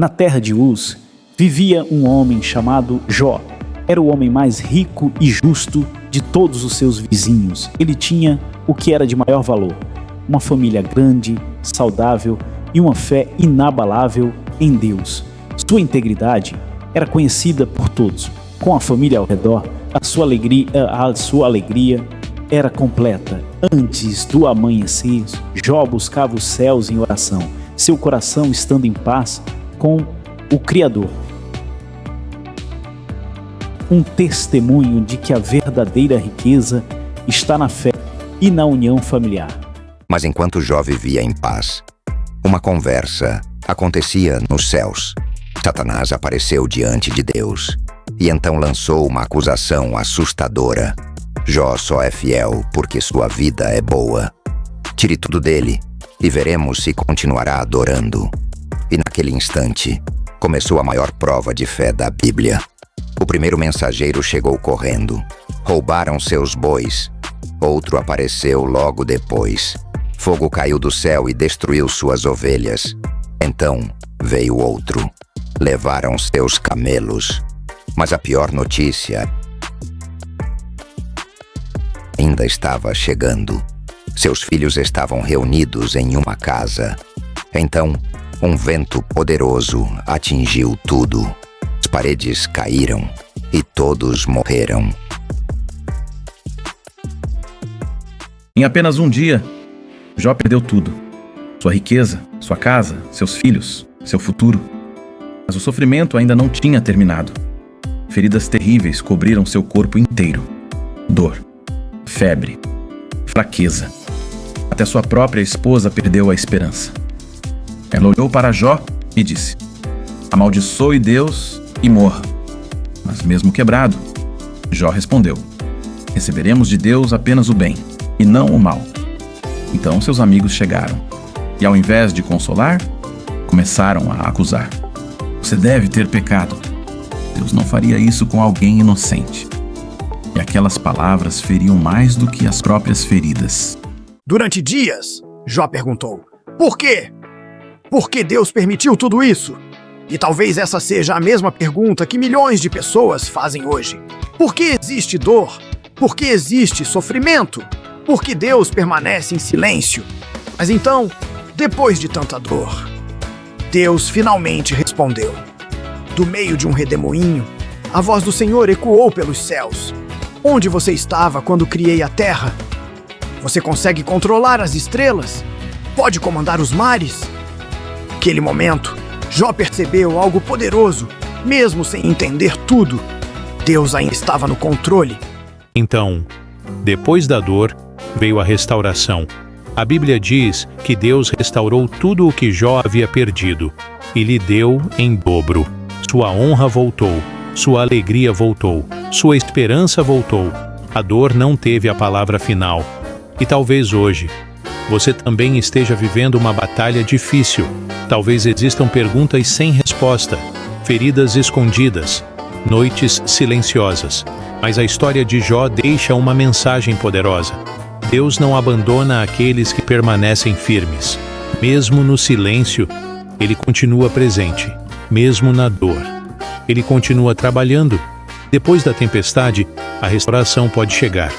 Na terra de Uz, vivia um homem chamado Jó. Era o homem mais rico e justo de todos os seus vizinhos. Ele tinha o que era de maior valor: uma família grande, saudável e uma fé inabalável em Deus. Sua integridade era conhecida por todos. Com a família ao redor, a sua alegria era completa. Antes do amanhecer, Jó buscava os céus em oração, seu coração estando em paz com o Criador. Um testemunho de que a verdadeira riqueza está na fé e na união familiar. Mas enquanto Jó vivia em paz, uma conversa acontecia nos céus. Satanás apareceu diante de Deus e então lançou uma acusação assustadora. Jó só é fiel porque sua vida é boa. Tire tudo dele e veremos se continuará adorando. E naquele instante, começou a maior prova de fé da Bíblia. O primeiro mensageiro chegou correndo. Roubaram seus bois. Outro apareceu logo depois. Fogo caiu do céu e destruiu suas ovelhas. Então veio outro. Levaram seus camelos. Mas a pior notícia ainda estava chegando. Seus filhos estavam reunidos em uma casa. Então, um vento poderoso atingiu tudo. As paredes caíram e todos morreram. Em apenas um dia, Jó perdeu tudo. Sua riqueza, sua casa, seus filhos, seu futuro. Mas o sofrimento ainda não tinha terminado. Feridas terríveis cobriram seu corpo inteiro. Dor, febre, fraqueza. Até sua própria esposa perdeu a esperança. Ela olhou para Jó e disse: amaldiçoe Deus e morra. Mas mesmo quebrado, Jó respondeu: receberemos de Deus apenas o bem e não o mal. Então seus amigos chegaram e, ao invés de consolar, começaram a acusar. Você deve ter pecado. Deus não faria isso com alguém inocente. E aquelas palavras feriam mais do que as próprias feridas. Durante dias, Jó perguntou: por quê? Por que Deus permitiu tudo isso? E talvez essa seja a mesma pergunta que milhões de pessoas fazem hoje. Por que existe dor? Por que existe sofrimento? Por que Deus permanece em silêncio? Mas então, depois de tanta dor, Deus finalmente respondeu. Do meio de um redemoinho, a voz do Senhor ecoou pelos céus. Onde você estava quando criei a terra? Você consegue controlar as estrelas? Pode comandar os mares? Naquele momento, Jó percebeu algo poderoso. Mesmo sem entender tudo, Deus ainda estava no controle. Então, depois da dor, veio a restauração. A Bíblia diz que Deus restaurou tudo o que Jó havia perdido e lhe deu em dobro. Sua honra voltou, sua alegria voltou, sua esperança voltou. A dor não teve a palavra final. E talvez hoje você também esteja vivendo uma batalha difícil. Talvez existam perguntas sem resposta, feridas escondidas, noites silenciosas. Mas a história de Jó deixa uma mensagem poderosa. Deus não abandona aqueles que permanecem firmes. Mesmo no silêncio, Ele continua presente. Mesmo na dor, Ele continua trabalhando. Depois da tempestade, a restauração pode chegar.